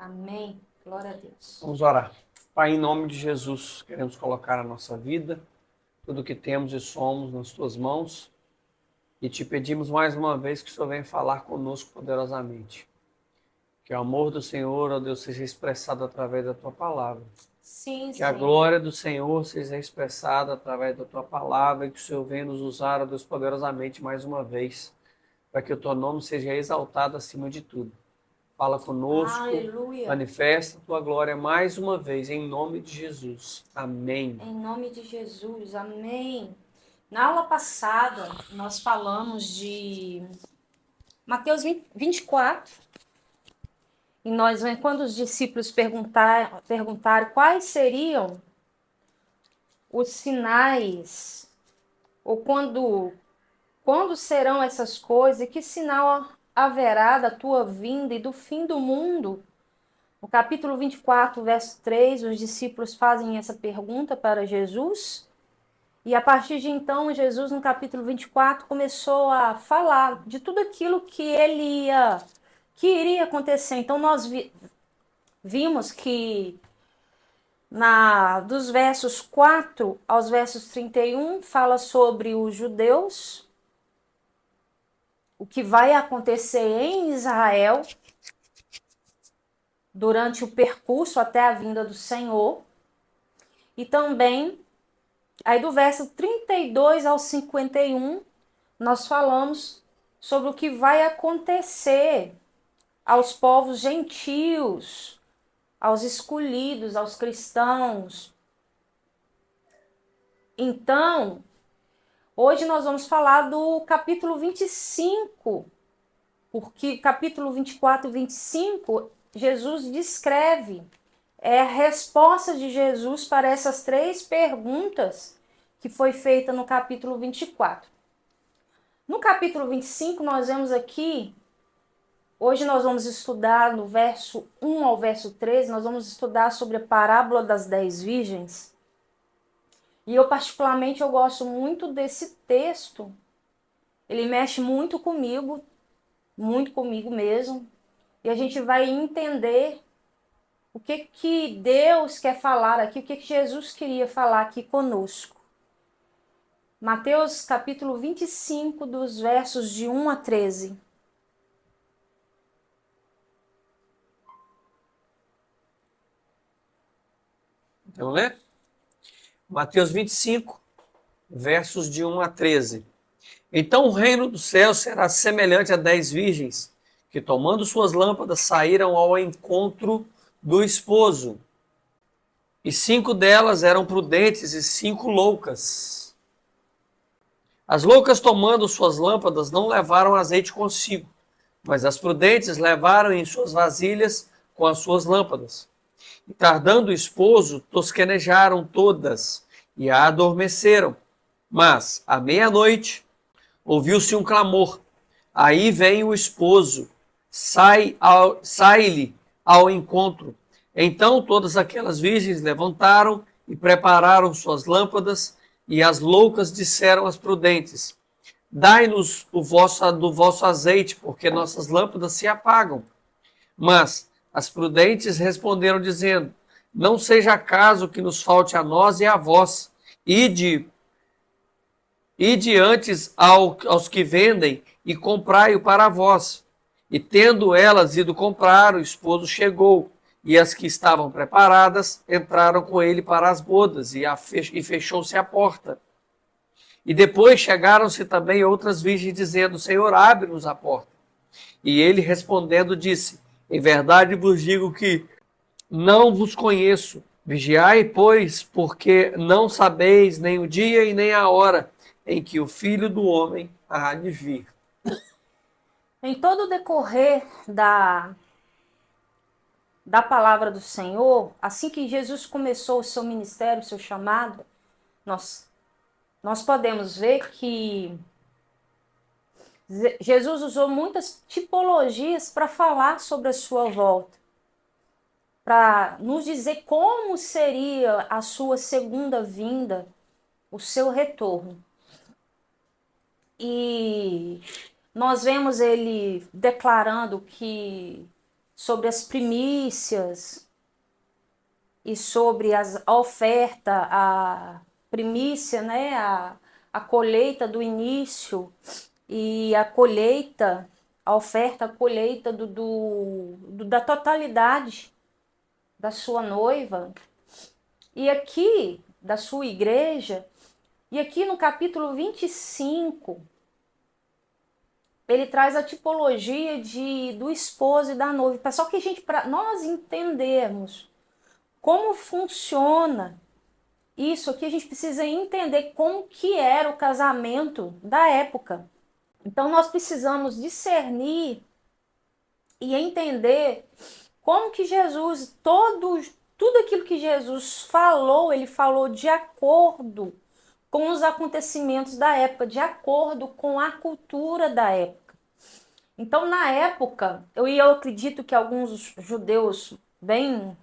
Amém. Glória a Deus. Vamos orar. Pai, em nome de Jesus, queremos colocar a nossa vida, tudo que temos e somos nas tuas mãos e te pedimos mais uma vez que o Senhor venha falar conosco poderosamente. Que o amor do Senhor, ó Deus, seja expressado através da tua palavra. Sim, Que a Senhor. glória do Senhor seja expressada através da tua palavra e que o Senhor venha nos usar, ó Deus, poderosamente mais uma vez, para que o teu nome seja exaltado acima de tudo. Fala conosco, Aleluia. manifesta a tua glória mais uma vez, em nome de Jesus. Amém. Em nome de Jesus. Amém. Na aula passada, nós falamos de Mateus 24. E quando os discípulos perguntaram quais seriam os sinais, ou quando serão essas coisas, e que sinal haverá da tua vinda e do fim do mundo? No capítulo 24, verso 3, os discípulos fazem essa pergunta para Jesus. E a partir de então, Jesus, no capítulo 24, começou a falar de tudo aquilo que iria acontecer. Então, nós vimos que dos versos 4 aos versos 31, fala sobre os judeus, o que vai acontecer em Israel durante o percurso até a vinda do Senhor. E também, aí do verso 32 ao 51, nós falamos sobre o que vai acontecer aos povos gentios, aos escolhidos, aos cristãos. Então, hoje nós vamos falar do capítulo 25, porque capítulo 24 e 25, Jesus descreve a resposta de Jesus para essas três perguntas que foi feita no capítulo 24. No capítulo 25, nós vemos aqui, hoje nós vamos estudar no verso 1 ao verso 13, nós vamos estudar sobre a parábola das 10 virgens. E eu particularmente eu gosto muito desse texto. Ele mexe muito comigo mesmo. E a gente vai entender o que Deus quer falar aqui, o que Jesus queria falar aqui conosco. Mateus capítulo 25, dos versos de 1 a 13. Vamos ler? Mateus 25, versos de 1 a 13. Então o reino do céu será semelhante a 10 virgens, que tomando suas lâmpadas saíram ao encontro do esposo. E 5 delas eram prudentes e 5 loucas. As loucas, tomando suas lâmpadas, não levaram azeite consigo, mas as prudentes levaram em suas vasilhas com as suas lâmpadas. E tardando o esposo, tosquenejaram todas e a adormeceram. Mas, à meia-noite, ouviu-se um clamor. Aí vem o esposo, sai-lhe ao encontro. Então todas aquelas virgens levantaram e prepararam suas lâmpadas, e as loucas disseram às prudentes: dai-nos do vosso azeite, porque nossas lâmpadas se apagam. Mas as prudentes responderam, dizendo: não seja caso que nos falte a nós e a vós. Ide antes aos que vendem e comprai-o para vós. E tendo elas ido comprar, o esposo chegou, e as que estavam preparadas entraram com ele para as bodas, e fechou-se a porta. E depois chegaram-se também outras virgens, dizendo: Senhor, abre-nos a porta. E ele respondendo disse: em verdade vos digo que não vos conheço. Vigiai, pois, porque não sabeis nem o dia e nem a hora em que o Filho do Homem há de vir. Em todo o decorrer da palavra do Senhor, assim que Jesus começou o seu ministério, o seu chamado, nós podemos ver que Jesus usou muitas tipologias para falar sobre a sua volta, para nos dizer como seria a sua segunda vinda, o seu retorno. E nós vemos ele declarando que sobre as primícias e sobre a oferta, a primícia, né, a colheita do início e a colheita, a oferta, a colheita da totalidade da sua noiva, e aqui da sua igreja, e aqui no capítulo 25, ele traz a tipologia do esposo e da noiva. Só que para nós entendermos como funciona isso aqui, a gente precisa entender como que era o casamento da época. Então nós precisamos discernir e entender como que Jesus, tudo aquilo que Jesus falou, ele falou de acordo com os acontecimentos da época, de acordo com a cultura da época. Então, na época, eu acredito que alguns judeus bem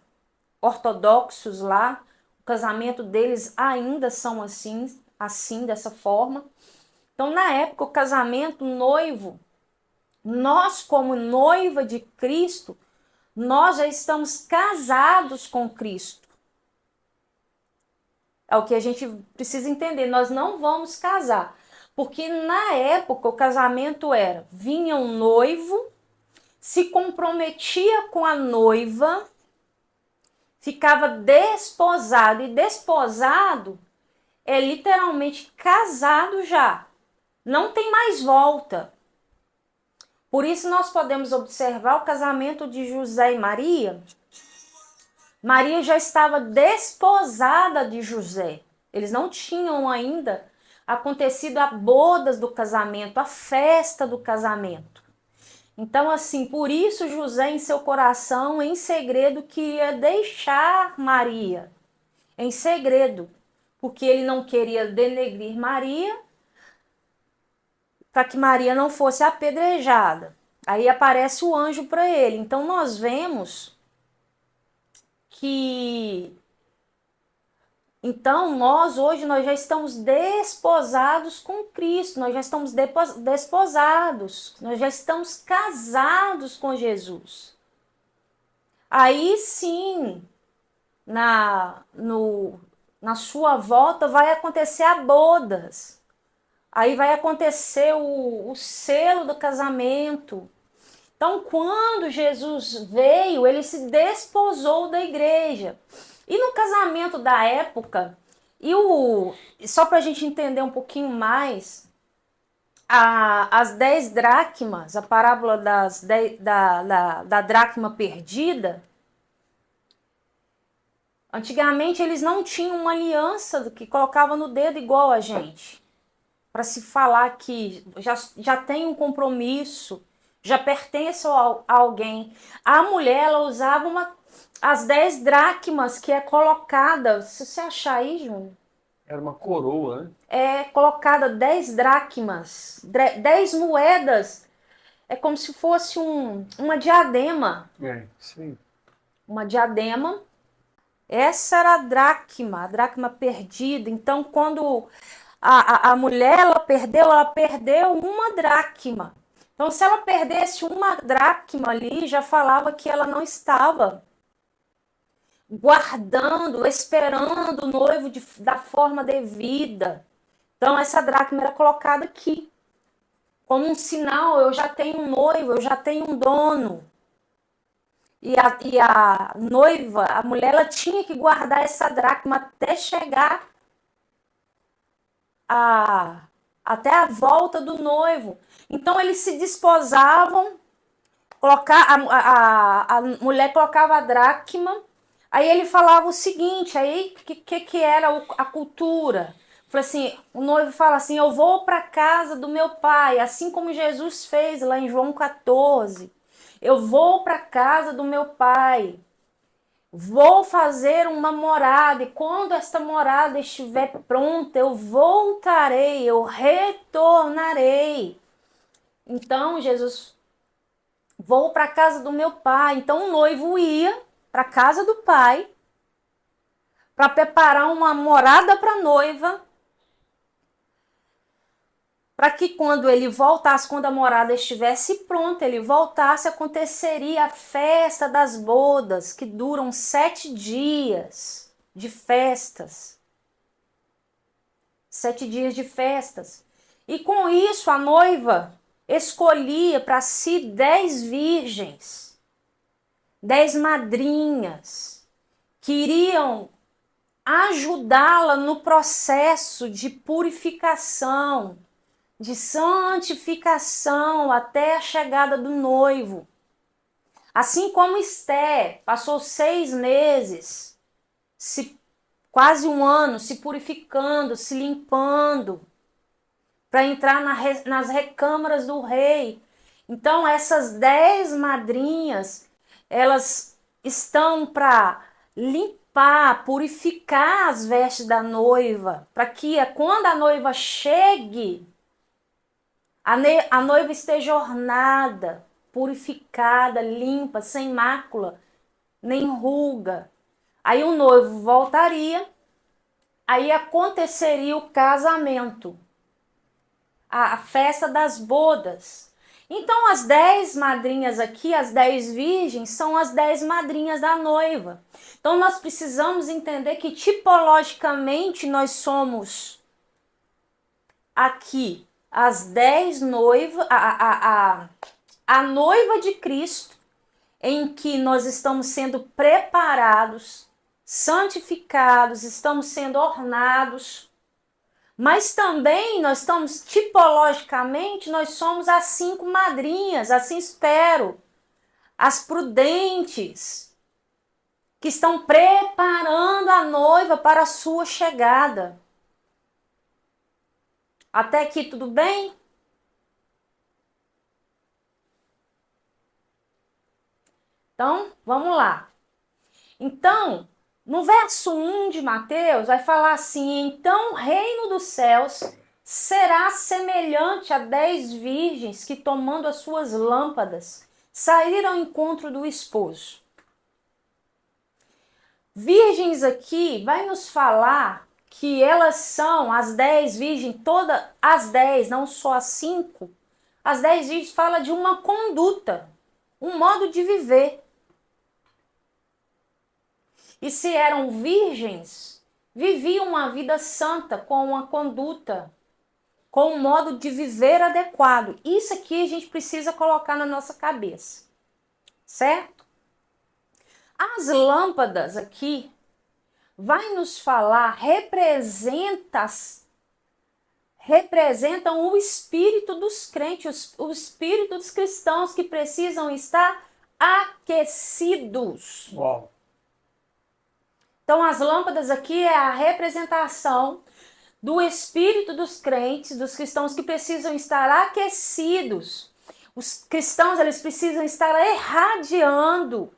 ortodoxos lá, o casamento deles ainda são assim, dessa forma. Então, na época, o casamento noivo, nós como noiva de Cristo, nós já estamos casados com Cristo. É o que a gente precisa entender. Nós não vamos casar. Porque na época o casamento vinha um noivo, se comprometia com a noiva, ficava desposado. E desposado é literalmente casado já. Não tem mais volta. Por isso nós podemos observar o casamento de José e Maria. Maria já estava desposada de José. Eles não tinham ainda acontecido a bodas do casamento, a festa do casamento. Então, assim, por isso José em seu coração, em segredo, queria deixar Maria. Em segredo. Porque ele não queria denegrir Maria, para que Maria não fosse apedrejada. Aí aparece o anjo para ele. Então, nós vemos que hoje nós já estamos desposados com Cristo, nós já estamos desposados, nós já estamos casados com Jesus. Aí sim, na sua volta vai acontecer a bodas, aí vai acontecer o selo do casamento. Então, quando Jesus veio, ele se desposou da igreja. E no casamento da época, só para a gente entender um pouquinho mais, as 10 dracmas, a parábola da dracma perdida, antigamente eles não tinham uma aliança que colocava no dedo igual a gente, para se falar que já tem um compromisso, já pertence a alguém. A mulher, ela usava as 10 dracmas que é colocada, se você achar aí, Júnior. Era uma coroa, né? É colocada 10 dracmas, 10 moedas, é como se fosse uma diadema. Sim. Uma diadema. Essa era a dracma perdida. Então, quando a mulher ela perdeu uma dracma. Então, se ela perdesse uma dracma ali, já falava que ela não estava guardando, esperando o noivo da forma devida. Então, essa dracma era colocada aqui, como um sinal: eu já tenho um noivo, eu já tenho um dono. E a noiva, a mulher, ela tinha que guardar essa dracma até chegar até a volta do noivo. Então, eles se desposavam, a mulher colocava a dracma. Aí ele falava o seguinte, aí que era a cultura? Falei assim, o noivo fala assim: eu vou para a casa do meu pai, assim como Jesus fez lá em João 14. Eu vou para a casa do meu pai, vou fazer uma morada, e quando esta morada estiver pronta, eu voltarei, eu retornarei. Então, Jesus, vou para a casa do meu pai. Então, o noivo ia para a casa do pai para preparar uma morada para a noiva. para que quando ele voltasse, quando a morada estivesse pronta, ele voltasse, aconteceria a festa das bodas, que duram 7 dias de festas. 7 dias de festas. E com isso a noiva escolhia para si 10 virgens, 10 madrinhas, que iriam ajudá-la no processo de purificação, de santificação até a chegada do noivo. Assim como Esther passou 6 meses, quase um ano, se purificando, se limpando, para entrar nas recâmaras do rei. Então essas 10 madrinhas, elas estão para limpar, purificar as vestes da noiva, para que quando a noiva chegue, a noiva esteja ornada, purificada, limpa, sem mácula, nem ruga. Aí o noivo voltaria, aí aconteceria o casamento, a festa das bodas. Então as 10 madrinhas aqui, as 10 virgens, são as 10 madrinhas da noiva. Então nós precisamos entender que tipologicamente nós somos aqui as 10 noivas, a noiva de Cristo, em que nós estamos sendo preparados, santificados, estamos sendo ornados, mas também nós estamos, tipologicamente, nós somos as 5 madrinhas, assim espero, as prudentes, que estão preparando a noiva para a sua chegada. Até aqui tudo bem? Então, vamos lá. Então, no verso 1 de Mateus, vai falar assim: então o reino dos céus será semelhante a 10 virgens que, tomando as suas lâmpadas, saíram ao encontro do esposo. Virgens aqui vai nos falar que elas são as 10 virgens, todas as 10, não só as 5. As 10 virgens fala de uma conduta, um modo de viver. E se eram virgens, viviam uma vida santa, com uma conduta, com um modo de viver adequado. Isso aqui a gente precisa colocar na nossa cabeça, certo? As lâmpadas aqui vai nos falar, representam o espírito dos crentes, o espírito dos cristãos que precisam estar aquecidos. Uau. Então, as lâmpadas aqui é a representação do espírito dos crentes, dos cristãos que precisam estar aquecidos. Os cristãos, eles precisam estar irradiando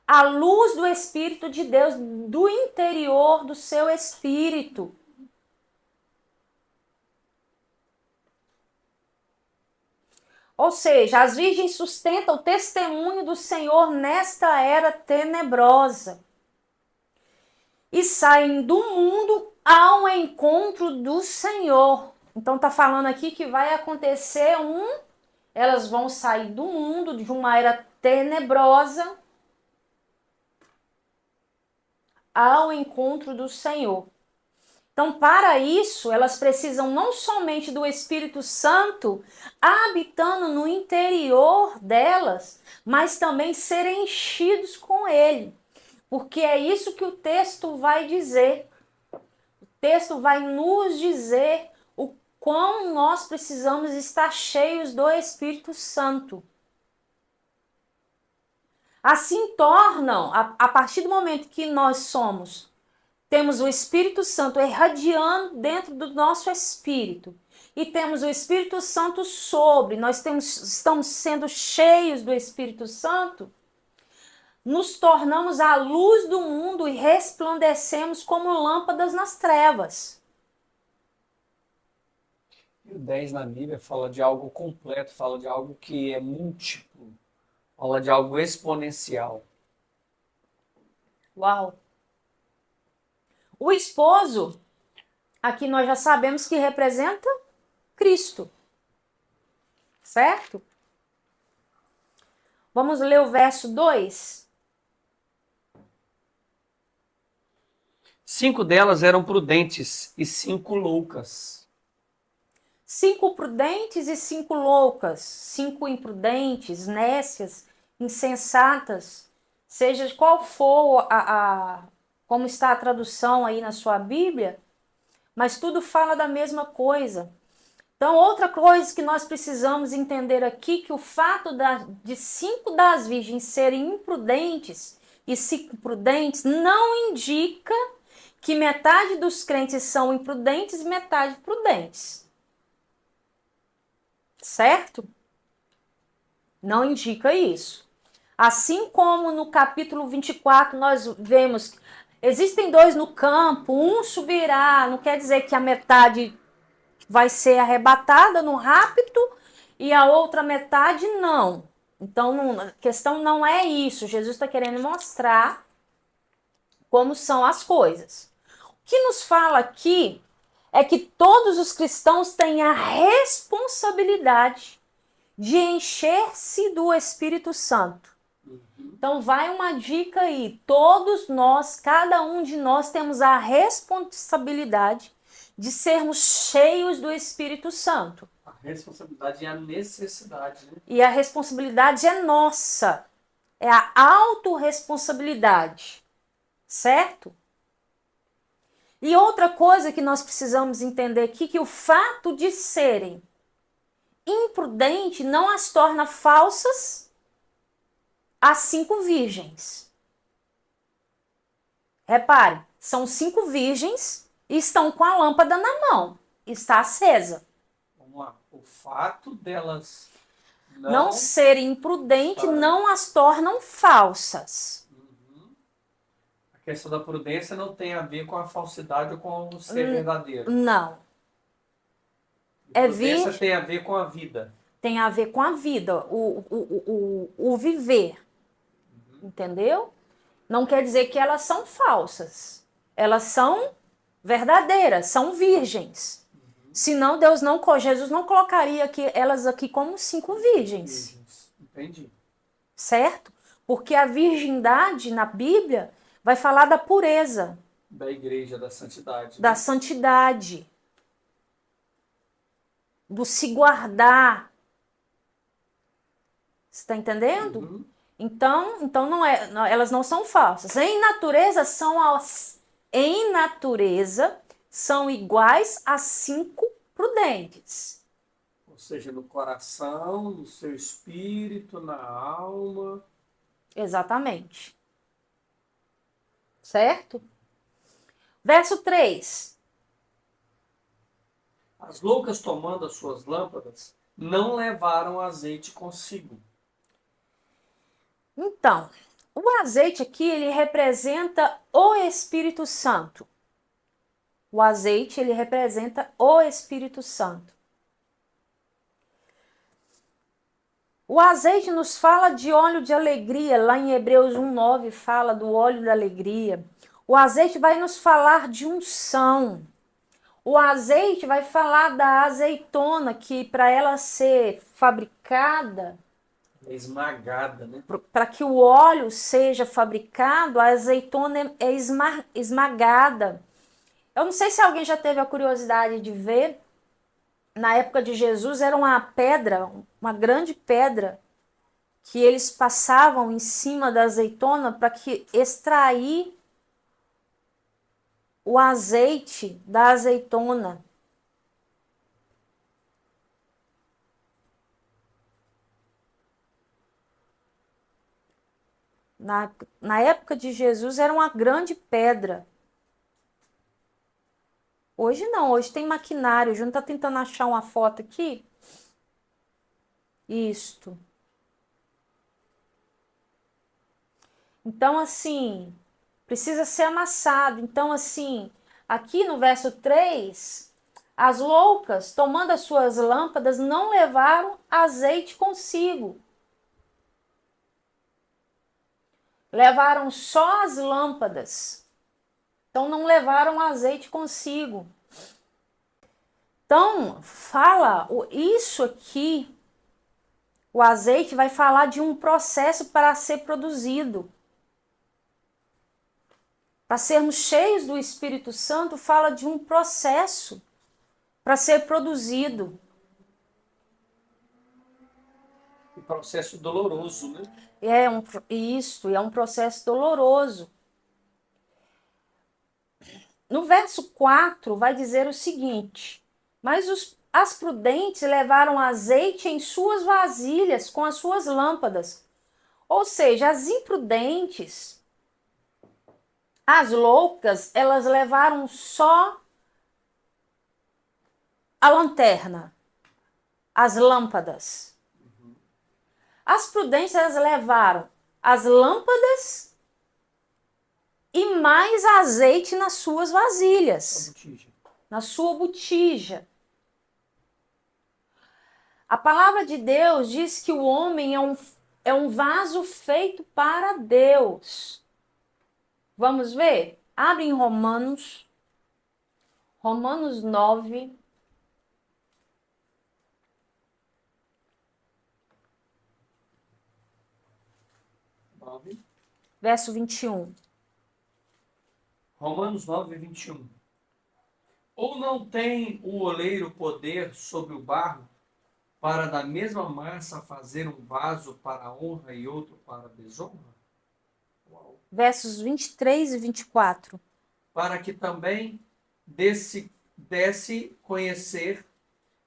a luz do Espírito de Deus, do interior do seu espírito. Ou seja, as virgens sustentam o testemunho do Senhor nesta era tenebrosa. E saem do mundo ao encontro do Senhor. Então tá falando aqui que vai acontecer elas vão sair do mundo, de uma era tenebrosa, ao encontro do Senhor. Então, para isso, elas precisam não somente do Espírito Santo habitando no interior delas, mas também ser enchidos com ele. Porque é isso que o texto vai dizer. O texto vai nos dizer o quão nós precisamos estar cheios do Espírito Santo. Assim tornam, a partir do momento que nós temos o Espírito Santo irradiando dentro do nosso espírito, e temos o Espírito Santo estamos sendo cheios do Espírito Santo, nos tornamos a luz do mundo e resplandecemos como lâmpadas nas trevas. E o 10 na Bíblia fala de algo completo, fala de algo que é múltiplo, fala de algo exponencial. Uau! O esposo, aqui nós já sabemos que representa Cristo. Certo? Vamos ler o verso 2. 5 delas eram prudentes e 5 loucas. 5 prudentes e 5 loucas, 5 imprudentes, nécias, insensatas, seja qual for como está a tradução aí na sua Bíblia, mas tudo fala da mesma coisa. Então, outra coisa que nós precisamos entender aqui, que o fato de 5 das virgens serem imprudentes e 5 prudentes não indica que metade dos crentes são imprudentes e metade prudentes. Certo? Não indica isso. Assim como no capítulo 24 nós vemos, existem 2 no campo, um subirá, não quer dizer que a metade vai ser arrebatada no rapto e a outra metade não. Então, a questão não é isso. Jesus está querendo mostrar como são as coisas. O que nos fala aqui é que todos os cristãos têm a responsabilidade de encher-se do Espírito Santo. Então, vai uma dica aí. Todos nós, cada um de nós, temos a responsabilidade de sermos cheios do Espírito Santo. A responsabilidade e a necessidade, né? E a responsabilidade é nossa. É a autorresponsabilidade. Certo? E outra coisa que nós precisamos entender aqui, que o fato de serem imprudentes não as torna falsas as 5 virgens. Repare, são 5 virgens e estão com a lâmpada na mão. Está acesa. Vamos lá. O fato delas Não serem imprudentes não as tornam falsas. A questão da prudência não tem a ver com a falsidade ou com o ser verdadeiro. Não. Prudência tem a ver com a vida. Tem a ver com a vida, o viver. Entendeu? Não quer dizer que elas são falsas. Elas são verdadeiras, são virgens. Senão Jesus não colocaria elas aqui como 5 virgens. Entendi. Certo? Porque a virgindade na Bíblia vai falar da pureza. Da igreja, da santidade. Da santidade. Do se guardar. Você está entendendo? Então elas não são falsas. Em natureza são iguais a 5 prudentes. Ou seja, no coração, no seu espírito, na alma. Exatamente. Certo? Verso 3. As loucas, tomando as suas lâmpadas, não levaram azeite consigo. Então, o azeite aqui, ele representa o Espírito Santo. O azeite, ele representa o Espírito Santo. O azeite nos fala de óleo de alegria, lá em Hebreus 1:9 fala do óleo da alegria. O azeite vai nos falar de unção. O azeite vai falar da azeitona, que para ela ser fabricada, é esmagada, né? Para que o óleo seja fabricado, a azeitona é esmagada. Eu não sei se alguém já teve a curiosidade de ver. Na época de Jesus era uma pedra, uma grande pedra, que eles passavam em cima da azeitona para que extrair o azeite da azeitona. Na época de Jesus era uma grande pedra. Hoje não, hoje tem maquinário. O Júnior está tentando achar uma foto aqui. Isto. Então, assim, precisa ser amassado. Então, assim, aqui no verso 3, as loucas, tomando as suas lâmpadas, não levaram azeite consigo. Levaram só as lâmpadas. Então, não levaram azeite consigo. Então, fala, isso aqui O azeite vai falar de um processo para ser produzido. Para sermos cheios do Espírito Santo, fala de um processo para ser produzido. Um processo doloroso, né? É um processo doloroso. No verso 4 vai dizer o seguinte: mas as prudentes levaram azeite em suas vasilhas com as suas lâmpadas. Ou seja, as imprudentes, as loucas, elas levaram só a lanterna, as lâmpadas. As prudentes, elas levaram as lâmpadas e mais azeite nas suas vasilhas, na sua botija. A palavra de Deus diz que o homem é um vaso feito para Deus. Vamos ver? Abre em Romanos 9. Verso 21. Romanos 9, 21. Ou não tem o oleiro poder sobre o barro, para da mesma massa fazer um vaso para a honra e outro para a desonra? Versos 23 e 24. Para que também desse conhecer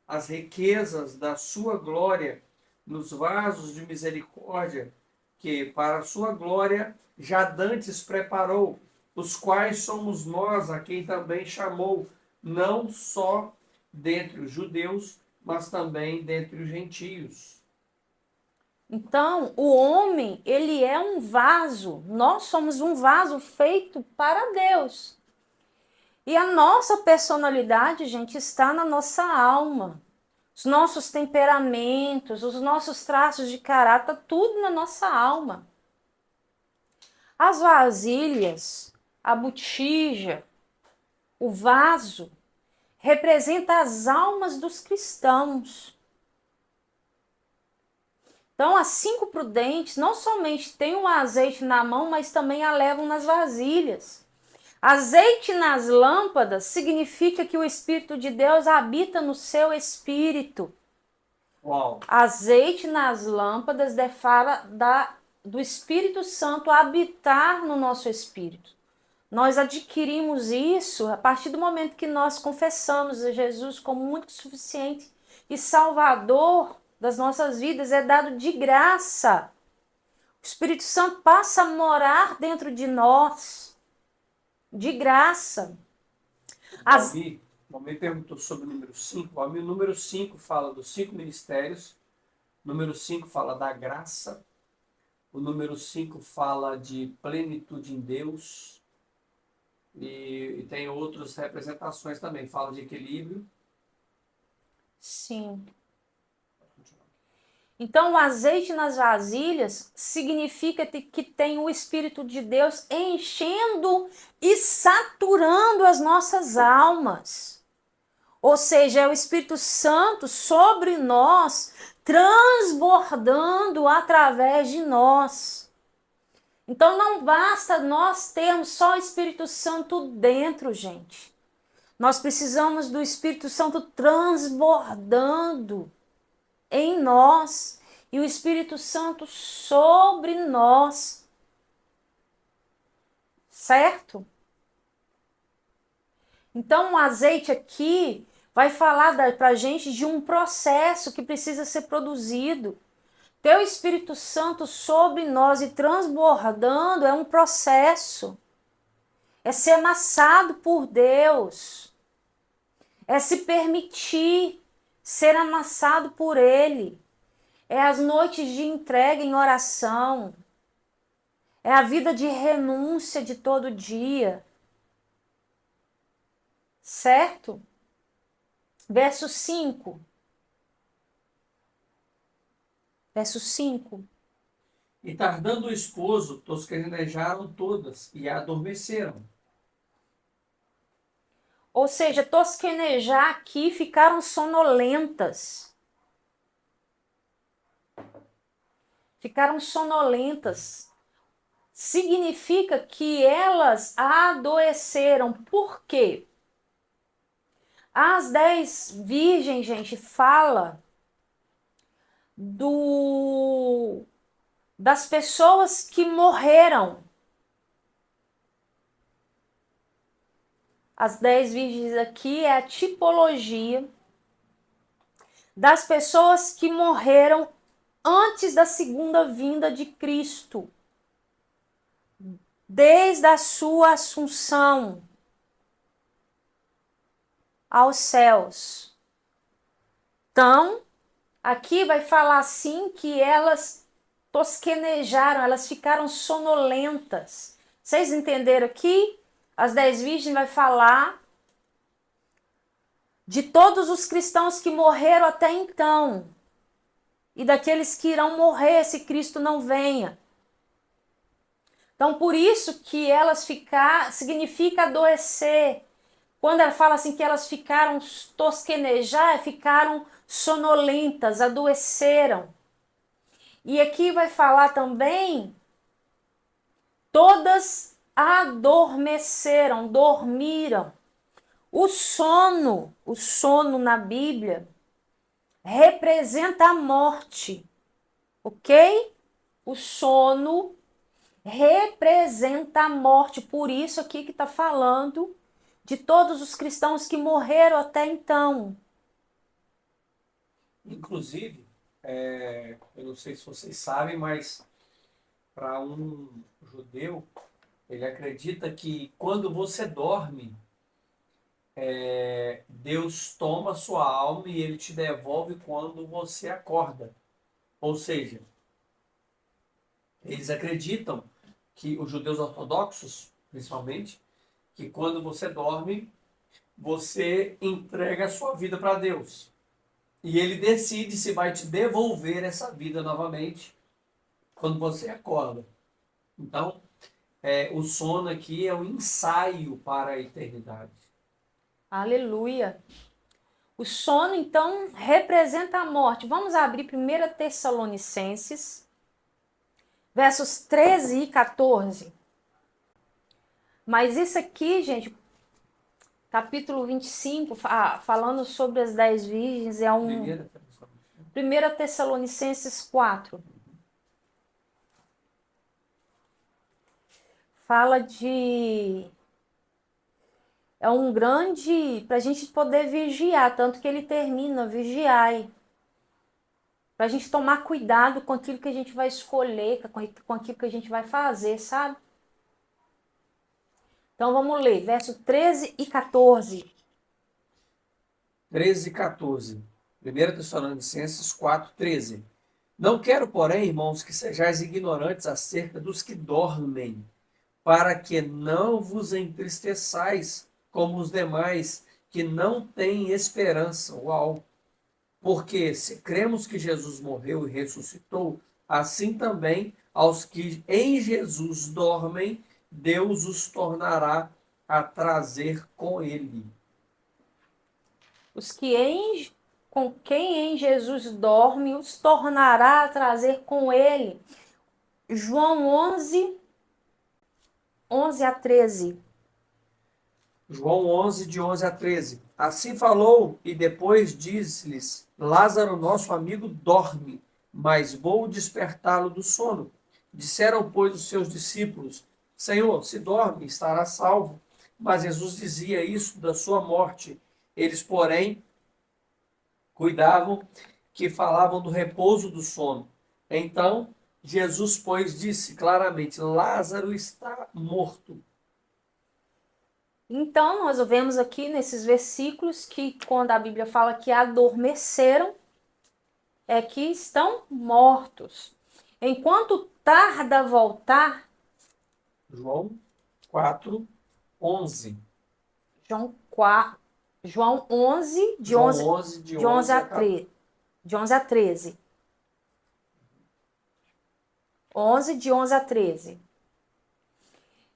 as riquezas da sua glória nos vasos de misericórdia, que para a sua glória já dantes preparou, os quais somos nós a quem também chamou, não só dentre os judeus, mas também dentre os gentios. Então, o homem, ele é um vaso. Nós somos um vaso feito para Deus. E a nossa personalidade, gente, está na nossa alma. Os nossos temperamentos, os nossos traços de caráter, tudo na nossa alma. As vasilhas, a botija, o vaso, representa as almas dos cristãos. Então, as 5 prudentes não somente têm o azeite na mão, mas também a levam nas vasilhas. Azeite nas lâmpadas significa que o Espírito de Deus habita no seu espírito. Uau. Azeite nas lâmpadas fala do Espírito Santo habitar no nosso espírito. Nós adquirimos isso a partir do momento que nós confessamos a Jesus como muito suficiente e Salvador das nossas vidas, é dado de graça. O Espírito Santo passa a morar dentro de nós, de graça. O Almir perguntou sobre o número 5. O número 5 fala dos 5 ministérios. O número 5 fala da graça. O número 5 fala de plenitude em Deus. E tem outras representações também. Fala de equilíbrio. Sim. Então, o azeite nas vasilhas significa que tem o Espírito de Deus enchendo e saturando as nossas almas. Ou seja, é o Espírito Santo sobre nós, transbordando através de nós. Então, não basta nós termos só o Espírito Santo dentro, gente. Nós precisamos do Espírito Santo transbordando em nós e o Espírito Santo sobre nós. Certo? Então, o azeite aqui vai falar para a gente de um processo que precisa ser produzido. Ter o Espírito Santo sobre nós e transbordando é um processo. É ser amassado por Deus. É se permitir ser amassado por Ele. É as noites de entrega em oração. É a vida de renúncia de todo dia. Certo? Verso 5. Verso 5. E tardando o esposo, tosquenejaram todas e adormeceram. Ou seja, tosquenejar aqui, ficaram sonolentas. ficaram sonolentas. Significa que elas adoeceram. Por quê? As 10 virgens, gente, fala das pessoas que morreram. As 10 virgens aqui é a tipologia das pessoas que morreram antes da segunda vinda de Cristo, desde a sua assunção aos céus. Então, aqui vai falar assim que elas tosquenejaram, elas ficaram sonolentas. Vocês entenderam aqui? As 10 virgens vai falar de todos os cristãos que morreram até então e daqueles que irão morrer se Cristo não venha. Então, por isso que elas significa adoecer. Quando ela fala assim que elas ficaram tosquenejar, ficaram sonolentas, adoeceram. E aqui vai falar também, todas adormeceram, dormiram. O sono na Bíblia representa a morte, ok? O sono representa a morte, por isso aqui que está falando de todos os cristãos que morreram até então. Inclusive, eu não sei se vocês sabem, mas para um judeu, ele acredita que quando você dorme, Deus toma sua alma e ele te devolve quando você acorda. Ou seja, eles acreditam que os judeus ortodoxos, principalmente, que quando você dorme, você entrega a sua vida para Deus. E ele decide se vai te devolver essa vida novamente quando você acorda. Então, o sono aqui é um ensaio para a eternidade. Aleluia. O sono, então, representa a morte. Vamos abrir 1 Tessalonicenses, versos 13 e 14. Mas isso aqui, gente, capítulo 25, falando sobre as 10 virgens, é 1 Tessalonicenses 4. Fala de... É um grande... Para a gente poder vigiar, tanto que ele termina, vigiai. Para a gente tomar cuidado com aquilo que a gente vai escolher, com aquilo que a gente vai fazer, sabe? Então vamos ler, verso 13 e 14. 13 e 14. 1 Tessalonicenses 4, 13. Não quero, porém, irmãos, que sejais ignorantes acerca dos que dormem, para que não vos entristeçais como os demais que não têm esperança. Uau! Porque se cremos que Jesus morreu e ressuscitou, assim também aos que em Jesus dormem, Deus os tornará a trazer com ele. Os que com quem em Jesus dorme, os tornará a trazer com ele. João 11, 11 a 13. João 11, de 11 a 13. Assim falou e depois disse-lhes, Lázaro, nosso amigo, dorme, mas vou despertá-lo do sono. Disseram, pois, os seus discípulos, Senhor, se dorme, estará salvo. Mas Jesus dizia isso da sua morte. Eles, porém, cuidavam que falavam do repouso do sono. Então, Jesus, pois, disse claramente, Lázaro está morto. Então, nós vemos aqui nesses versículos que quando a Bíblia fala que adormeceram, é que estão mortos. Enquanto tarda a voltar... João 4, 11. João 11, de 11 a 13. De 11 a 13. 11, de 11 a 13.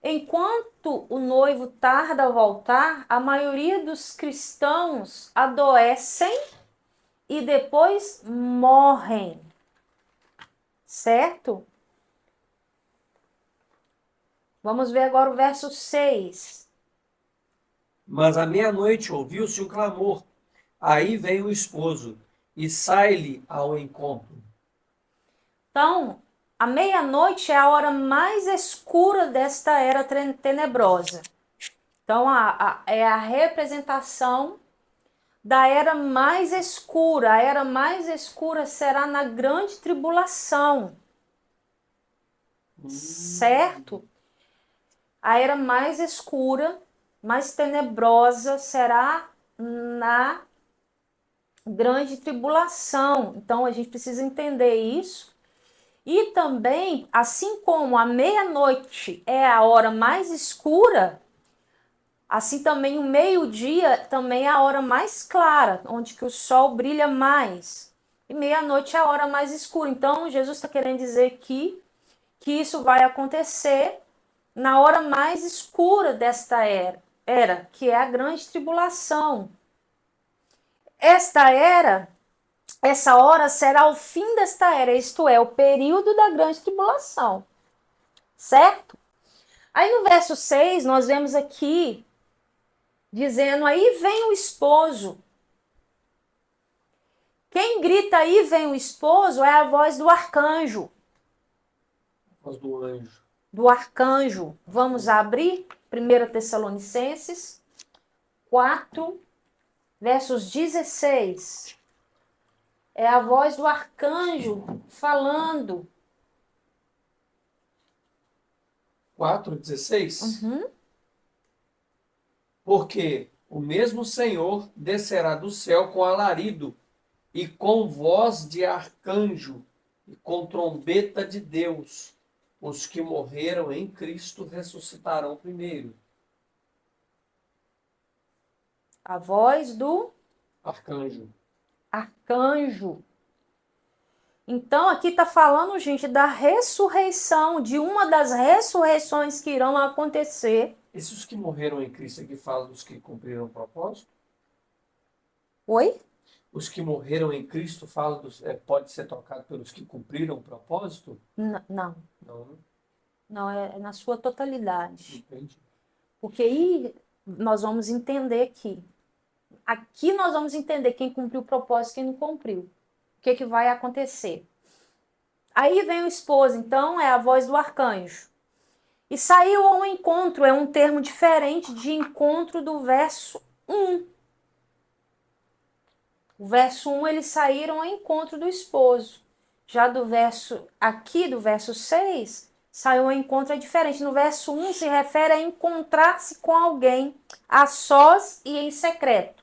Enquanto o noivo tarda a voltar, a maioria dos cristãos adoecem e depois morrem. certo? Vamos ver agora o verso 6. Mas à meia-noite ouviu-se um clamor. Aí vem o esposo e sai-lhe ao encontro. Então, a meia-noite é a hora mais escura desta era tenebrosa. Então, é a representação da era mais escura. A era mais escura será na grande tribulação, certo? A era mais escura, mais tenebrosa será na grande tribulação. Então, a gente precisa entender isso. E também, assim como a meia-noite é a hora mais escura, assim também o meio-dia também é a hora mais clara, onde que o sol brilha mais. E meia-noite é a hora mais escura. Então, Jesus está querendo dizer que isso vai acontecer na hora mais escura desta era, que é a grande tribulação. Essa hora será o fim desta era, isto é, o período da grande tribulação, certo? Aí no verso 6, nós vemos aqui, dizendo, aí vem o esposo. Quem grita aí vem o esposo é a voz do arcanjo. A voz do anjo. Do arcanjo. Vamos abrir 1 Tessalonicenses 4, versos 16. É a voz do arcanjo falando. 4:16. Uhum. Porque o mesmo Senhor descerá do céu com alarido e com voz de arcanjo e com trombeta de Deus. Os que morreram em Cristo ressuscitarão primeiro. A voz do Arcanjo. arcanjo. Então, aqui está falando, gente, da ressurreição, de uma das ressurreições que irão acontecer. Esses que morreram em Cristo aqui falam dos que cumpriram o propósito? Oi? Os que morreram em Cristo falam pode ser trocado pelos que cumpriram o propósito? Não, Não, né? não, é na sua totalidade. Entendi. Porque aí nós vamos entender que aqui nós vamos entender quem cumpriu o propósito e quem não cumpriu. O que vai acontecer? Aí vem o esposo, então é a voz do arcanjo. E saiu ao encontro, é um termo diferente de encontro do verso 1. O verso 1, eles saíram ao encontro do esposo. Já do verso 6, saiu ao encontro é diferente. No verso 1 se refere a encontrar-se com alguém a sós e em secreto.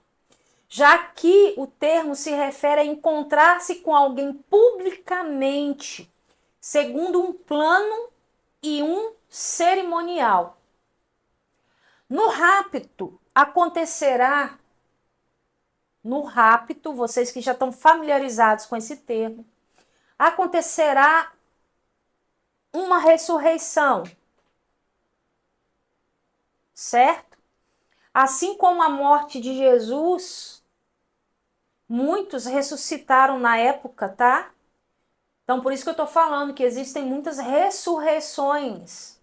Já aqui o termo se refere a encontrar-se com alguém publicamente, segundo um plano e um cerimonial. No rapto acontecerá, vocês que já estão familiarizados com esse termo, acontecerá uma ressurreição, certo? Assim como a morte de Jesus, muitos ressuscitaram na época, tá? Então, por isso que eu estou falando que existem muitas ressurreições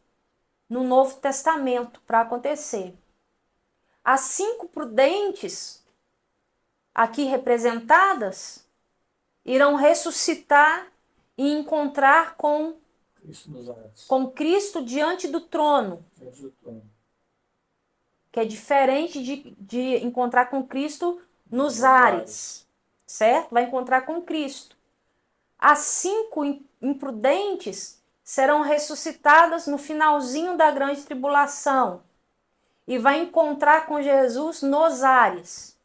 no Novo Testamento para acontecer. As 5 prudentes, aqui representadas, irão ressuscitar e encontrar com Cristo diante do trono. Que é diferente de encontrar com Cristo nos ares, certo? Vai encontrar com Cristo. As 5 imprudentes serão ressuscitadas no finalzinho da grande tribulação e vai encontrar com Jesus nos ares.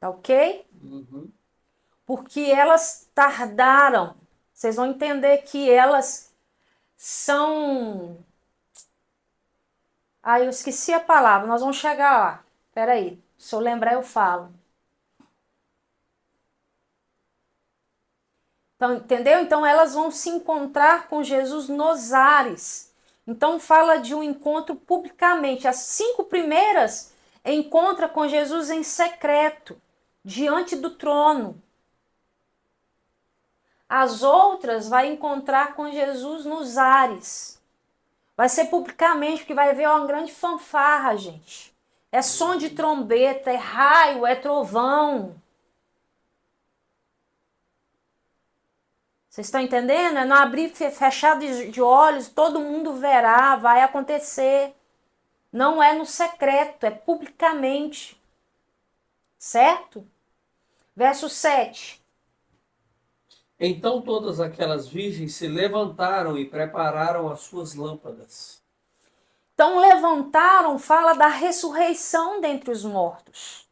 Tá ok? Uhum. Porque elas tardaram. Vocês vão entender que elas são... eu esqueci a palavra, nós vamos chegar lá. Peraí, se eu lembrar eu falo. Então, entendeu? Então elas vão se encontrar com Jesus nos ares. Então fala de um encontro publicamente. As 5 primeiras encontram com Jesus em secreto, diante do trono. As outras vai encontrar com Jesus nos ares. Vai ser publicamente, porque vai haver uma grande fanfarra, gente. É som de trombeta, é raio, é trovão. Vocês estão entendendo? É no abrir e fechar de olhos, todo mundo verá, vai acontecer. Não é no secreto, é publicamente. Certo? Verso 7. Então todas aquelas virgens se levantaram e prepararam as suas lâmpadas. Então levantaram, fala da ressurreição dentre os mortos.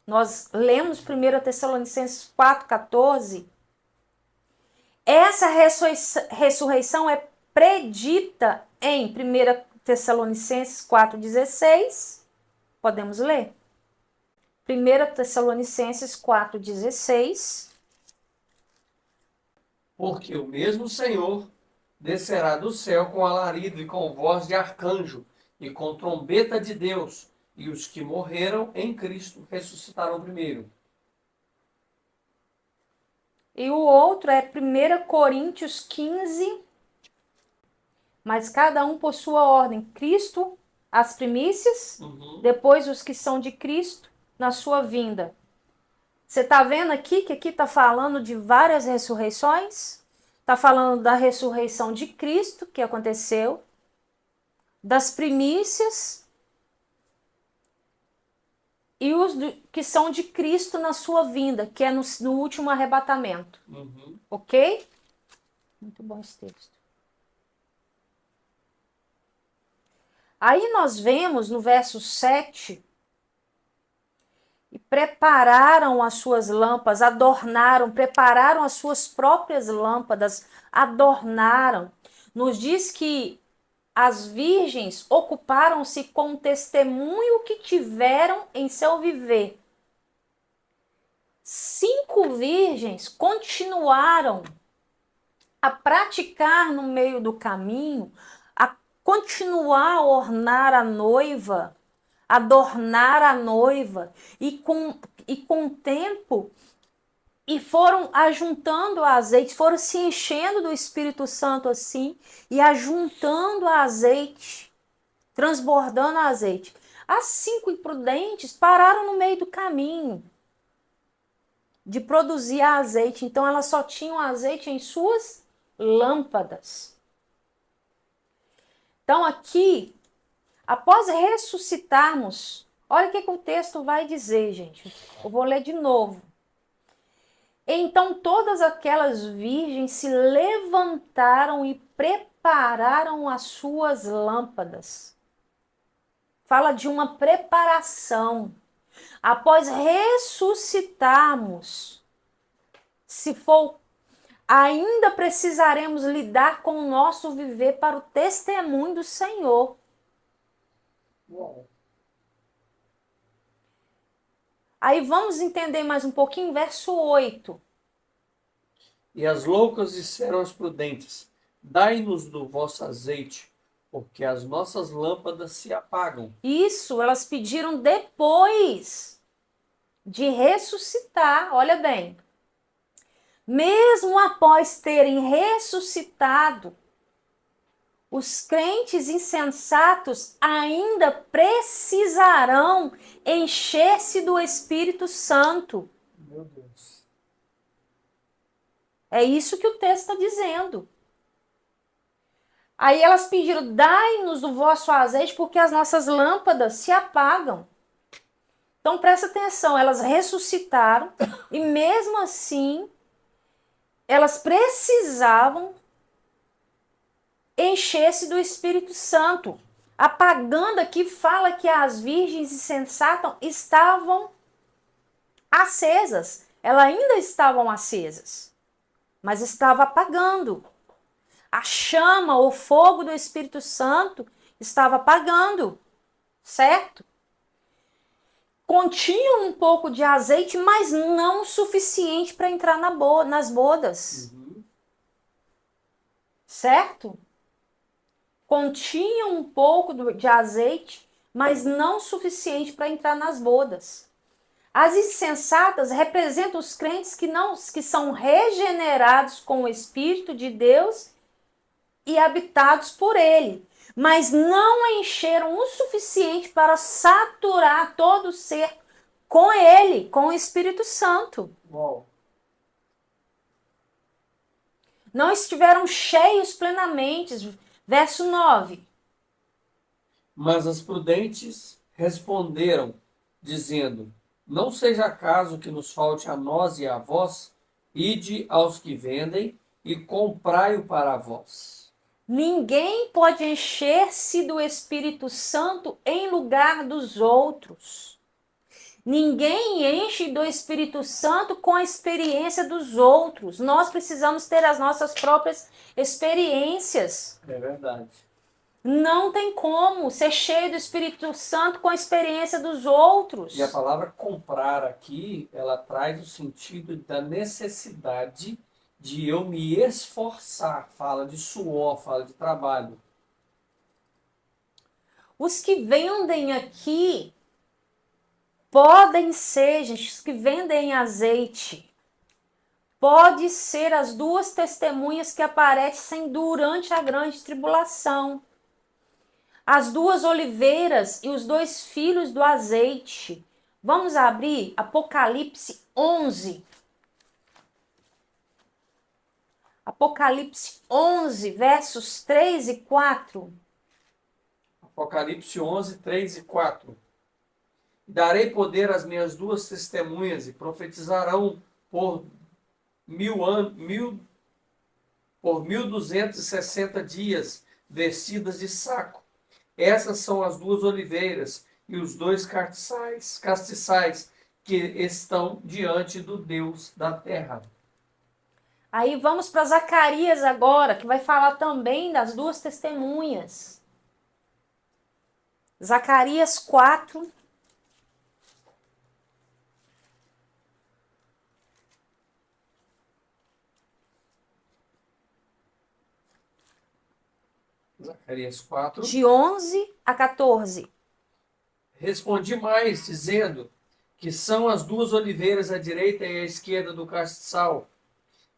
Nós lemos 1 Tessalonicenses 4,14. Essa ressurreição é predita em 1 Tessalonicenses 4,16. Podemos ler? 1 Tessalonicenses 4,16. Porque o mesmo Senhor descerá do céu com alarido e com voz de arcanjo e com trombeta de Deus, e os que morreram em Cristo ressuscitarão primeiro. E o outro é 1 Coríntios 15. Mas cada um por sua ordem. Cristo, as primícias, depois os que são de Cristo, na sua vinda. Você está vendo aqui que aqui está falando de várias ressurreições? Está falando da ressurreição de Cristo, que aconteceu, das primícias, e os que são de Cristo na sua vinda, que é no último arrebatamento. Ok? Muito bom esse texto. Aí nós vemos no verso 7, e prepararam as suas lâmpadas, adornaram, prepararam as suas próprias lâmpadas, adornaram. Nos diz que as virgens ocuparam-se com o testemunho que tiveram em seu viver. 5 virgens continuaram a praticar no meio do caminho, a continuar a ornar a noiva, adornar a noiva, e com o tempo, e foram ajuntando azeite, foram se enchendo do Espírito Santo assim, e ajuntando azeite, transbordando azeite. As 5 imprudentes pararam no meio do caminho de produzir azeite, então elas só tinham azeite em suas lâmpadas. Então aqui, após ressuscitarmos, olha o que o texto vai dizer, gente. Eu vou ler de novo. Então todas aquelas virgens se levantaram e prepararam as suas lâmpadas. Fala de uma preparação. Após ressuscitarmos, se for, ainda precisaremos lidar com o nosso viver para o testemunho do Senhor. Uau. Aí vamos entender mais um pouquinho, verso 8. E as loucas disseram aos prudentes: dai-nos do vosso azeite, porque as nossas lâmpadas se apagam. Isso, elas pediram depois de ressuscitar, olha bem. Mesmo após terem ressuscitado, os crentes insensatos ainda precisarão encher-se do Espírito Santo. Meu Deus. É isso que o texto está dizendo. Aí elas pediram, dai-nos do vosso azeite, porque as nossas lâmpadas se apagam. Então presta atenção, elas ressuscitaram e mesmo assim elas precisavam encher-se do Espírito Santo. Apagando aqui fala que as virgens insensatas estavam acesas. Elas ainda estavam acesas, mas estava apagando. A chama, o fogo do Espírito Santo estava apagando, certo? Continham um pouco de azeite, mas não o suficiente para entrar nas bodas. Certo? Continham um pouco de azeite, mas não o suficiente para entrar nas bodas. As insensatas representam os crentes que são regenerados com o Espírito de Deus e habitados por ele, mas não encheram o suficiente para saturar todo o ser com ele, com o Espírito Santo. Uau. Não estiveram cheios plenamente. Verso 9. Mas as prudentes responderam, dizendo: não seja caso que nos falte a nós e a vós, ide aos que vendem e comprai-o para vós. Ninguém pode encher-se do Espírito Santo em lugar dos outros. Ninguém enche do Espírito Santo com a experiência dos outros. Nós precisamos ter as nossas próprias experiências. É verdade. Não tem como ser cheio do Espírito Santo com a experiência dos outros. E a palavra comprar aqui, ela traz o sentido da necessidade de eu me esforçar. Fala de suor, fala de trabalho. Os que vendem aqui podem ser, gente, os que vendem azeite. Pode ser as duas testemunhas que aparecem durante a grande tribulação. As duas oliveiras e os dois filhos do azeite. Vamos abrir Apocalipse 11. Apocalipse 11, versos 3 e 4. Apocalipse 11, 3 e 4. Darei poder às minhas duas testemunhas e profetizarão por 1260 dias, vestidas de saco. Essas são as duas oliveiras e os dois castiçais que estão diante do Deus da terra. Aí vamos para Zacarias agora, que vai falar também das duas testemunhas. Zacarias 4. Zacarias 4. De 11 a 14. Respondi mais, dizendo que são as duas oliveiras à direita e à esquerda do castiçal.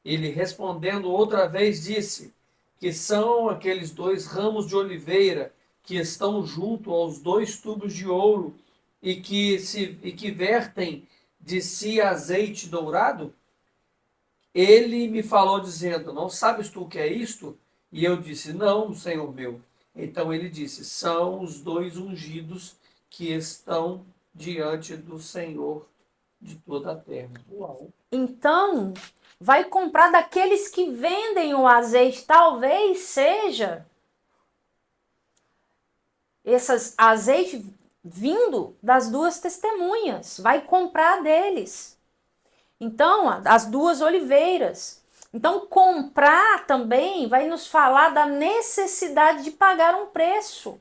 Ele, respondendo outra vez, disse que são aqueles dois ramos de oliveira que estão junto aos dois tubos de ouro e que vertem de si azeite dourado. Ele me falou dizendo: não sabes tu o que é isto? E eu disse: não, Senhor meu. Então ele disse: são os dois ungidos que estão diante do Senhor de toda a terra. Uau. Então, vai comprar daqueles que vendem o azeite. Talvez seja esse azeite vindo das duas testemunhas. Vai comprar deles. Então, as duas oliveiras. Então, comprar também vai nos falar da necessidade de pagar um preço.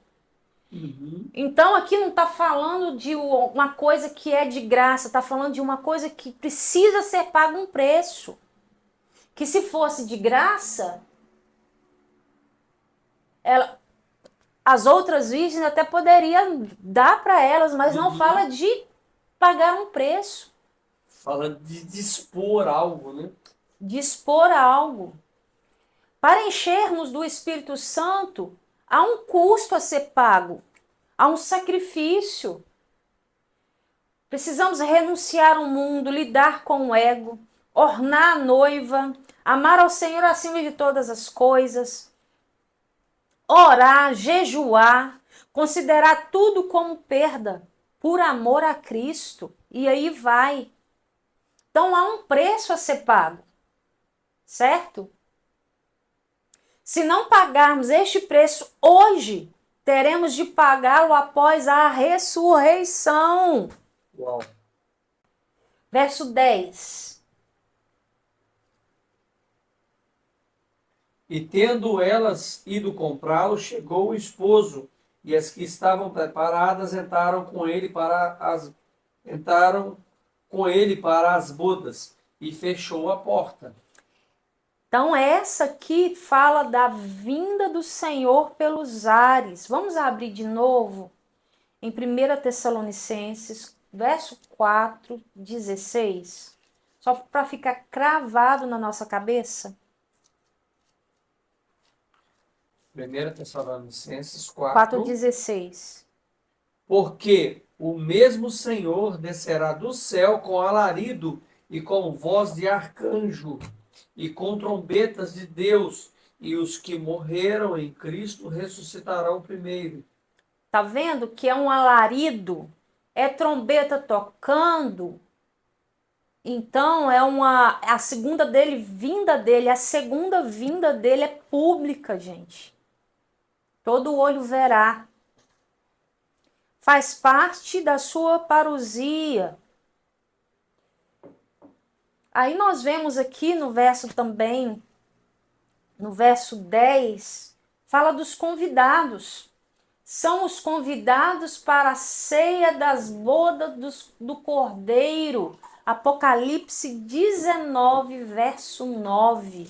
Uhum. Então, aqui não está falando de uma coisa que é de graça, está falando de uma coisa que precisa ser pago um preço. Que se fosse de graça, as outras virgens até poderiam dar para elas, mas não fala de pagar um preço. Fala de dispor algo, né? Dispor algo. Para enchermos do Espírito Santo, há um custo a ser pago, há um sacrifício. Precisamos renunciar ao mundo, lidar com o ego, ornar a noiva, amar ao Senhor acima de todas as coisas, orar, jejuar, considerar tudo como perda, por amor a Cristo. E aí vai. Então há um preço a ser pago, certo? Se não pagarmos este preço hoje, teremos de pagá-lo após a ressurreição. Uau. Verso 10. E tendo elas ido comprá-lo, chegou o esposo, e as que estavam preparadas entraram com ele para as bodas, e fechou a porta. Então essa aqui fala da vinda do Senhor pelos ares. Vamos abrir de novo em 1 Tessalonicenses verso 4, 16. Só para ficar cravado na nossa cabeça. 1 Tessalonicenses 4, 4. 16. Porque o mesmo Senhor descerá do céu com alarido e com voz de arcanjo e com trombetas de Deus, e os que morreram em Cristo ressuscitarão primeiro. Tá vendo que é um alarido? É trombeta tocando. Então a segunda dele, a segunda vinda dele é pública, gente. Todo olho verá. Faz parte da sua parousia. Aí nós vemos aqui no verso também, no verso 10, fala dos convidados. São os convidados para a ceia das bodas do Cordeiro. Apocalipse 19, verso 9.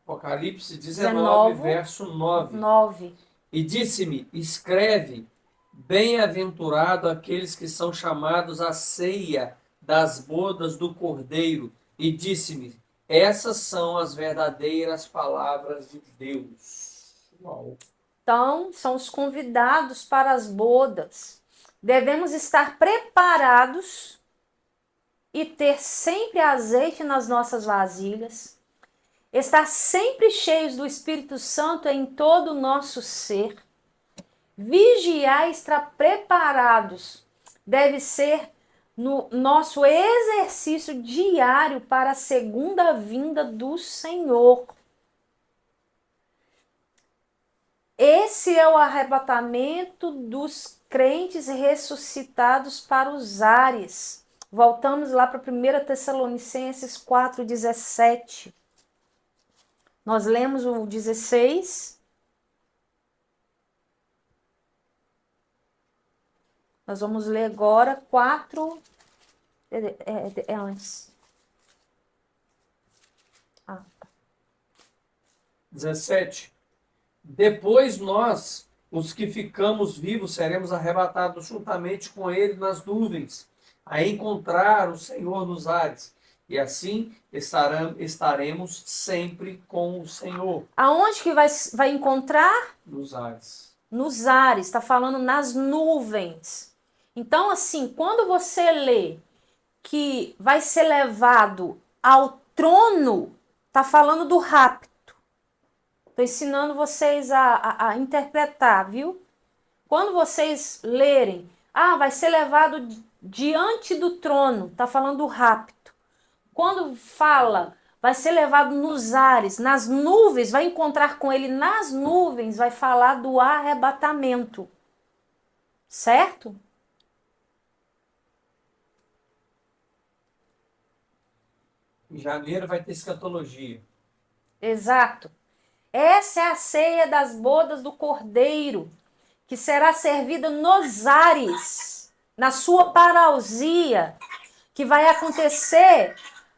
Apocalipse 19, verso 9. E disse-me, escreve, bem-aventurado aqueles que são chamados à ceia das bodas do Cordeiro. E disse-me, essas são as verdadeiras palavras de Deus. Uau. Então, são os convidados para as bodas. Devemos estar preparados e ter sempre azeite nas nossas vasilhas. Estar sempre cheios do Espírito Santo em todo o nosso ser. Vigiar e estar preparados deve ser no nosso exercício diário para a segunda vinda do Senhor. Esse é o arrebatamento dos crentes ressuscitados para os ares. Voltamos lá para 1 Tessalonicenses 4,17. Nós lemos o 16. Nós vamos ler agora 4. É antes. 17. Depois nós, os que ficamos vivos, seremos arrebatados juntamente com ele nas nuvens, a encontrar o Senhor nos ares. E assim estaremos sempre com o Senhor. Aonde que vai encontrar? Nos ares. Nos ares, está falando nas nuvens. Então, assim, quando você lê que vai ser levado ao trono, está falando do rapto. Estou ensinando vocês a interpretar, viu? Quando vocês lerem, vai ser levado diante do trono, está falando do rapto. Quando fala, vai ser levado nos ares, nas nuvens, vai encontrar com ele nas nuvens, vai falar do arrebatamento. Certo? Em janeiro vai ter escatologia. Exato. Essa é a ceia das bodas do Cordeiro, que será servida nos ares, na sua parousia, que vai acontecer.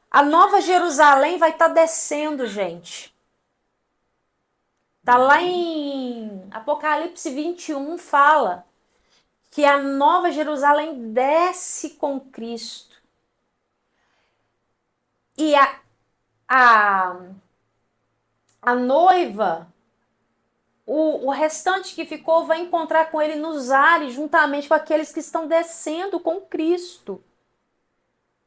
A Nova Jerusalém vai estar descendo, gente. Tá lá em Apocalipse 21, fala que a Nova Jerusalém desce com Cristo. E a noiva, o restante que ficou, vai encontrar com ele nos ares, juntamente com aqueles que estão descendo com Cristo.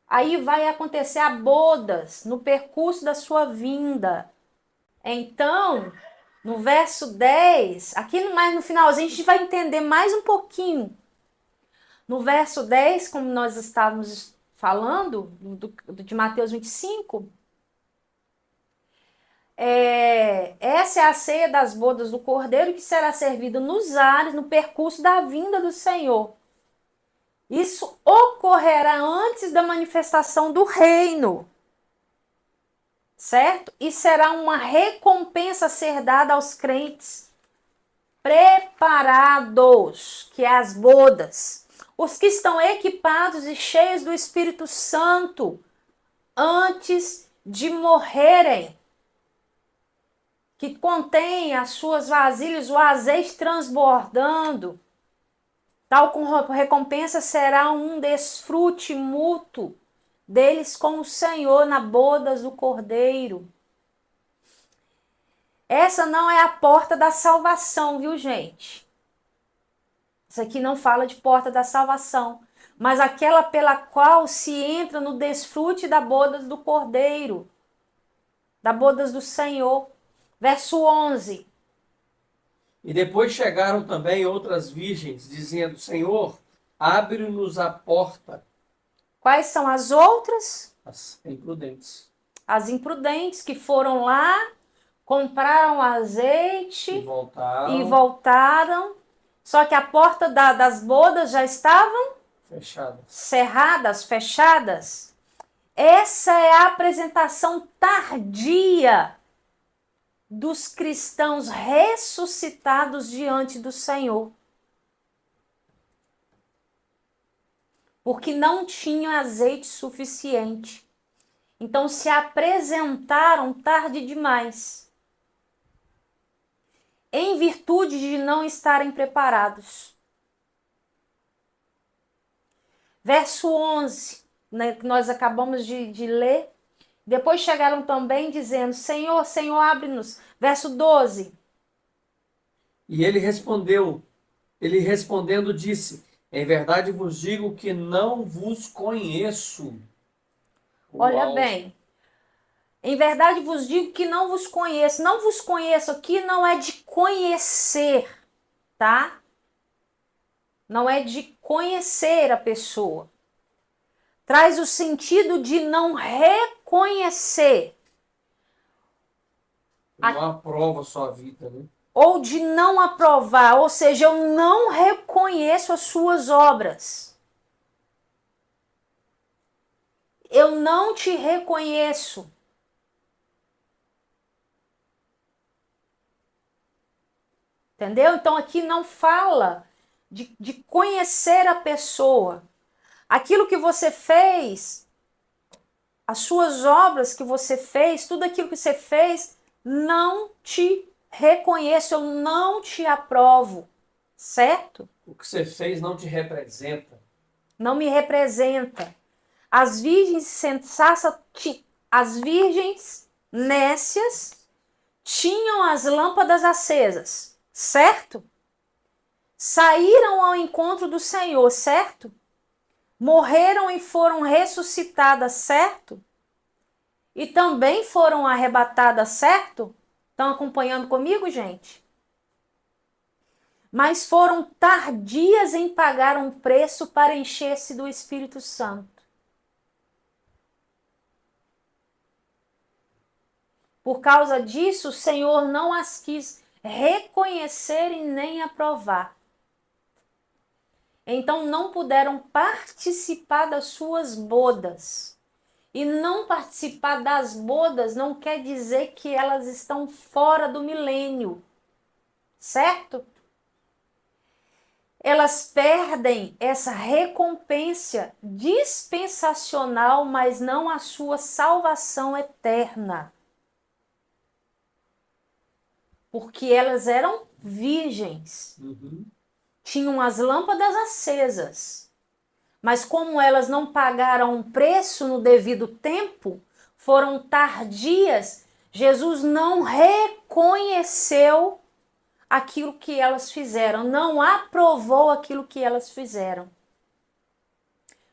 Aí vai acontecer a bodas no percurso da sua vinda. Então, no verso 10, aqui mais no finalzinho a gente vai entender mais um pouquinho. No verso 10, como nós estávamos falando, de Mateus 25, essa é a ceia das bodas do Cordeiro que será servida nos ares, no percurso da vinda do Senhor. Isso ocorrerá antes da manifestação do reino, certo? E será uma recompensa a ser dada aos crentes preparados, que é as bodas. Os que estão equipados e cheios do Espírito Santo antes de morrerem, que contém as suas vasilhas, o azeite transbordando. Tal como recompensa será um desfrute mútuo deles com o Senhor na bodas do Cordeiro. Essa não é a porta da salvação, viu, gente? Isso aqui não fala de porta da salvação, mas aquela pela qual se entra no desfrute da bodas do Cordeiro, da bodas do Senhor. Verso 11. E depois chegaram também outras virgens, dizendo: Senhor, abre-nos a porta. Quais são as outras? As imprudentes. As imprudentes que foram lá, compraram azeite E e voltaram. Só que a porta das bodas já estavam fechadas. Cerradas, fechadas. Essa é a apresentação tardia dos cristãos ressuscitados diante do Senhor. Porque não tinham azeite suficiente. Então se apresentaram tarde demais. Em virtude de não estarem preparados. Verso 11, né, que nós acabamos de ler. Depois chegaram também dizendo: Senhor, Senhor, abre-nos. Verso 12. E ele respondendo disse: Em verdade vos digo que não vos conheço. Olha bem. Em verdade vos digo que não vos conheço. Não vos conheço aqui não é de conhecer, tá? Não é de conhecer a pessoa. Traz o sentido de não reconhecer. Não aprova a sua vida, né? Ou de não aprovar, ou seja, eu não reconheço as suas obras. Eu não te reconheço. Entendeu? Então aqui não fala de conhecer a pessoa. Aquilo que você fez, as suas obras que você fez, tudo aquilo que você fez, não te reconheço, eu não te aprovo, certo? O que você fez não te representa. Não me representa. As virgens sensatas, as virgens nécias tinham as lâmpadas acesas, certo? Saíram ao encontro do Senhor, certo? Morreram e foram ressuscitadas, certo? E também foram arrebatadas, certo? Estão acompanhando comigo, gente? Mas foram tardias em pagar um preço para encher-se do Espírito Santo. Por causa disso, o Senhor não as quis reconhecer e nem aprovar. Então não puderam participar das suas bodas. E não participar das bodas não quer dizer que elas estão fora do milênio, certo? Elas perdem essa recompensa dispensacional, mas não a sua salvação eterna. Porque elas eram virgens. Tinham as lâmpadas acesas. Mas como elas não pagaram um preço no devido tempo, foram tardias, Jesus não reconheceu aquilo que elas fizeram, não aprovou aquilo que elas fizeram.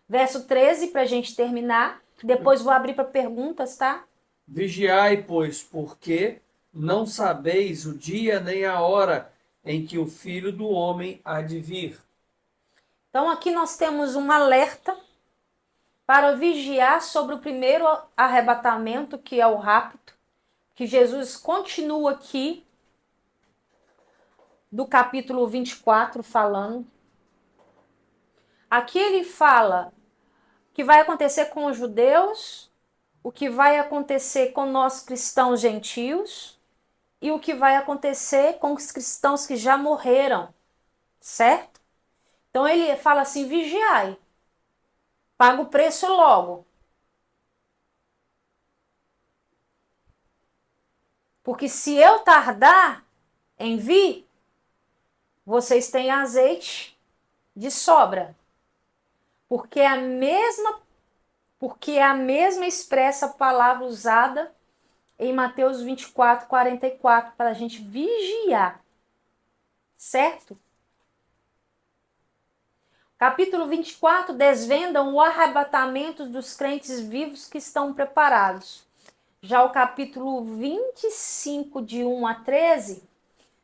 Verso 13, para a gente terminar, depois vou abrir para perguntas, tá? Vigiai, pois, porque não sabeis o dia nem a hora em que o Filho do Homem há de vir. Então aqui nós temos um alerta para vigiar sobre o primeiro arrebatamento, que é o rapto, que Jesus continua aqui do capítulo 24 falando. Aqui ele fala o que vai acontecer com os judeus, o que vai acontecer com nós cristãos gentios e o que vai acontecer com os cristãos que já morreram, certo? Então ele fala assim, vigiai, paga o preço logo. Porque se eu tardar em vir, vocês têm azeite de sobra. Porque é a mesma expressa palavra usada em Mateus 24, 44, para a gente vigiar. Certo? Capítulo 24 desvendam o arrebatamento dos crentes vivos que estão preparados. Já o capítulo 25, de 1 a 13,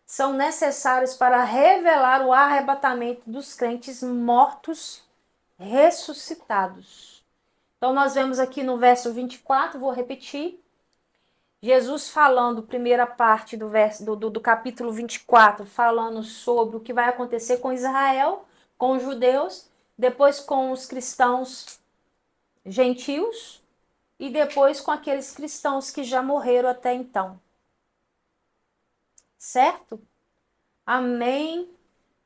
são necessários para revelar o arrebatamento dos crentes mortos ressuscitados. Então, nós vemos aqui no verso 24, vou repetir, Jesus falando, primeira parte do capítulo 24, falando sobre o que vai acontecer com Israel, com os judeus, depois com os cristãos gentios e depois com aqueles cristãos que já morreram até então. Certo? Amém.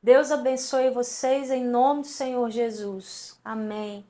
Deus abençoe vocês em nome do Senhor Jesus. Amém.